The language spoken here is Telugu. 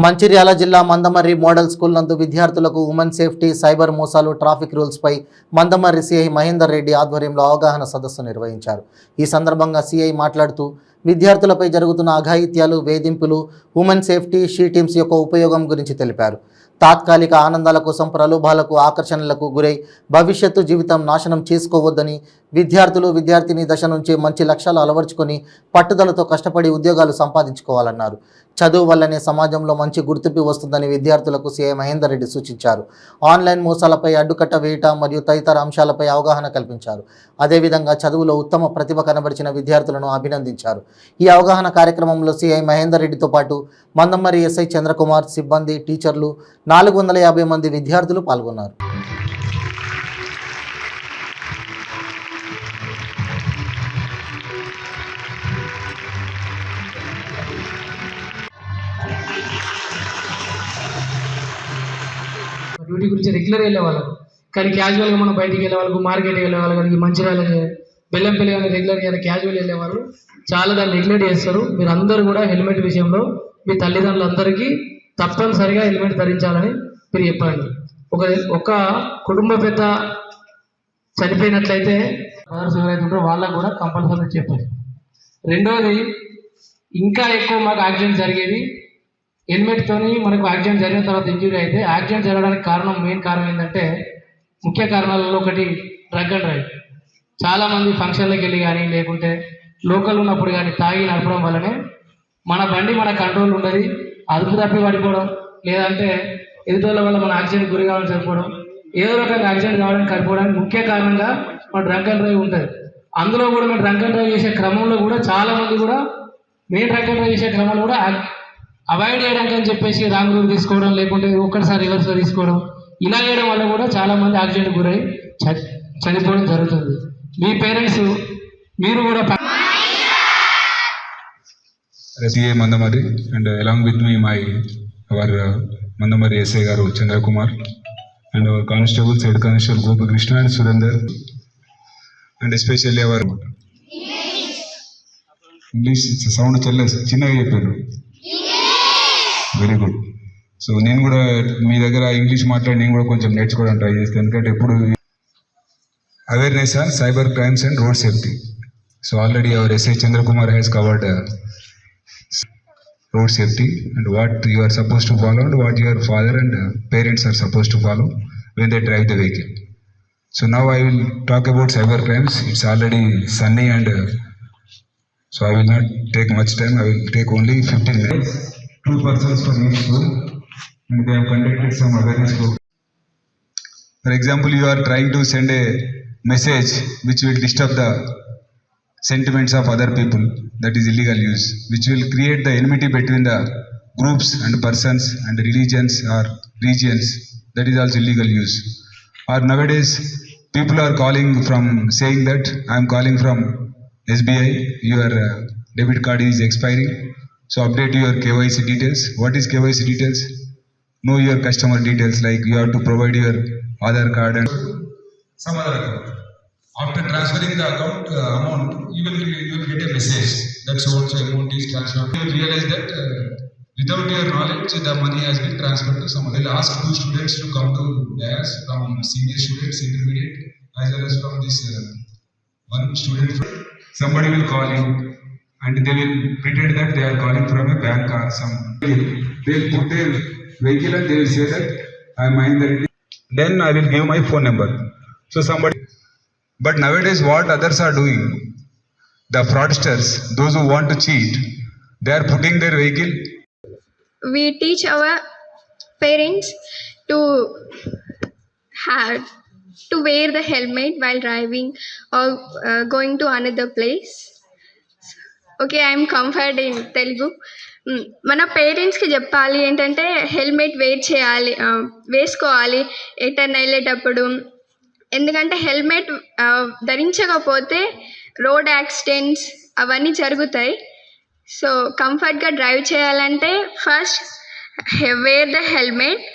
మంచిర్యాల జిల్లా మందమర్రి మోడల్ స్కూల్ నందు విద్యార్థులకు ఉమెన్ సేఫ్టీ, సైబర్ మోసాలు, ట్రాఫిక్ రూల్స్ పై మందమర్రి సిఐ మహేందర్ రెడ్డి ఆధ్వర్యంలో అవగాహన సదస్సు నిర్వహించారు. ఈ సందర్భంగా సిఐ మాట్లాడుతూ విద్యార్థులపై జరుగుతున్న అఘాయిత్యాలు, వేధింపులు, ఉమెన్ సేఫ్టీ, షీ టీమ్స్ యొక్క ఉపయోగం గురించి తెలిపారు. తాత్కాలిక ఆనందాల కోసం ప్రలోభాలకు, ఆకర్షణలకు గురై భవిష్యత్తు జీవితం నాశనం చేసుకోవద్దని, విద్యార్థులు విద్యార్థిని దశ నుంచి మంచి లక్ష్యాలు అలవర్చుకొని పట్టుదలతో కష్టపడి ఉద్యోగాలు సంపాదించుకోవాలన్నారు. చదువు వల్లనే సమాజంలో మంచి గుర్తింపు వస్తుందని విద్యార్థులకు సిఐ మహేందర్ రెడ్డి సూచించారు. ఆన్లైన్ మోసాలపై అడ్డుకట్ట వేయట మరియు తదితర అంశాలపై అవగాహన కల్పించారు. అదేవిధంగా చదువులో ఉత్తమ ప్రతిభ కనబరిచిన విద్యార్థులను అభినందించారు. ఈ అవగాహన కార్యక్రమంలో సిఐ మహేందర్ రెడ్డితో పాటు మందమర్రి ఎస్ఐ చంద్రకుమార్, సిబ్బంది, టీచర్లు, 450 మంది విద్యార్థులు పాల్గొన్నారు. డ్యూటీ గురించి రెగ్యులర్ వెళ్ళే వాళ్ళకు, కానీ క్యాజువల్గా మనం బయటికి వెళ్ళే వాళ్ళకు, మార్కెట్కి వెళ్ళే వాళ్ళకి, కానీ మంచిర్యాల బెల్లంపల్లి కానీ రెగ్యులర్ క్యాజువల్ వెళ్ళే వాళ్ళు చాలా దాన్ని నెగ్లెక్ట్ చేస్తారు. మీరు అందరూ కూడా హెల్మెట్ విషయంలో మీ తల్లిదండ్రులందరికీ తప్పనిసరిగా హెల్మెట్ ధరించాలని మీరు చెప్పండి. ఒక కుటుంబ పెద్ద చనిపోయినట్లయితే మదర్స్ ఎవరైతే ఉంటారో వాళ్ళకు కూడా కంపల్సరీ చెప్పండి. రెండవది, ఇంకా ఎక్కువ మాకు యాక్సిడెంట్ జరిగేది హెల్మెట్తోని. మనకు యాక్సిడెంట్ జరిగిన తర్వాత ఇంజురీ అయితే యాక్సిడెంట్ జరగడానికి మెయిన్ కారణం ఏంటంటే, ముఖ్య కారణాలలో ఒకటి డ్రగ్ అండ్ డ్రైవ్. చాలామంది ఫంక్షన్లకు వెళ్ళి కానీ లేకుంటే లోకల్ ఉన్నప్పుడు కానీ తాగి నడపడం వల్లనే మన బండి మన కంట్రోల్ ఉండదు, అదుపు తప్పి పడిపోవడం, లేదంటే ఎదుటోళ్ళ వల్ల మన యాక్సిడెంట్ గురి కావాలని సరిపోవడం, ఏదో రకంగా యాక్సిడెంట్ కావడానికి సరిపోవడానికి ముఖ్య కారణంగా మన డ్రంక్ అండ్ డ్రైవ్ ఉంటుంది. అందులో కూడా మేము డ్రంక్ అండ్ డ్రైవ్ చేసే క్రమంలో కూడా చాలామంది కూడా మేము డ్రంక్ అండ్ డ్రైవ్ చేసే క్రమంలో కూడా అవాయిడ్ చేయడానికి అని చెప్పేసి రాంగ్ రూట్ తీసుకోవడం, లేకుంటే ఒక్కటిసారి రివర్స్లో తీసుకోవడం, ఇలా చేయడం వల్ల కూడా చాలామంది యాక్సిడెంట్ గురై చనిపోవడం జరుగుతుంది. మీ పేరెంట్స్ మీరు కూడా CA Mandamari, and along with me our Mandamari SA Garu Chandrakumar, and our constables, Head Constable Gopi Krishna and Surender, and especially our English sound chinnaga chepparu. Very good. So నేను కూడా మీ దగ్గర ఇంగ్లీష్ మాట్లాడి నేను కూడా కొంచెం నేర్చుకోవడానికి ట్రై చేస్తాను, ఎందుకంటే ఎప్పుడు awareness on cyber crimes and road safety. So already our SI Chandrakumar has covered road safety and what you are supposed to follow and what your father and parents are supposed to follow when they drive the vehicle. So now I will talk about cyber crimes. It's already sunny and so I will not take much time. I will take only 15 minutes. 2 persons from each school and they have conducted some awareness program. For example, you are trying to send a message which will disturb the sentiments of other people, that is illegal use, which will create the enmity between the groups and persons and religions or regions, that is also illegal use. Or nowadays people are calling from saying that I am calling from SBI, your debit card is expiring, so update your KYC details. What is KYC details? Know your customer details, like you have to provide your Aadhaar card and some other account. After transferring the account amount, you will get a message that so amount is transferred. You will realize that without your knowledge, the money has been transferred to someone. They will ask 2 students to come to theirs, from senior students, intermediate, as well as from this one student. Somebody will call you and they will pretend that they are calling from a bank or some. They will put their vehicle and they will say that I am Mahindra Reddy. Then I will give my phone number. So somebody. But nowadays what others are doing, the fraudsters, those who want to cheat, they are putting their vehicle. We teach our parents to wear the helmet while driving or going to another place. Okay, I am comfort in Telugu. మన పేరెంట్స్కి చెప్పాలి ఏంటంటే హెల్మెట్ వేసుకోవాలి ఎటన్నా వెళ్ళేటప్పుడు. ఎందుకంటే హెల్మెట్ ధరించకపోతే రోడ్ యాక్సిడెంట్స్ అవన్నీ జరుగుతాయి. సో కంఫర్ట్గా డ్రైవ్ చేయాలంటే ఫస్ట్ వేర్ ద హెల్మెట్.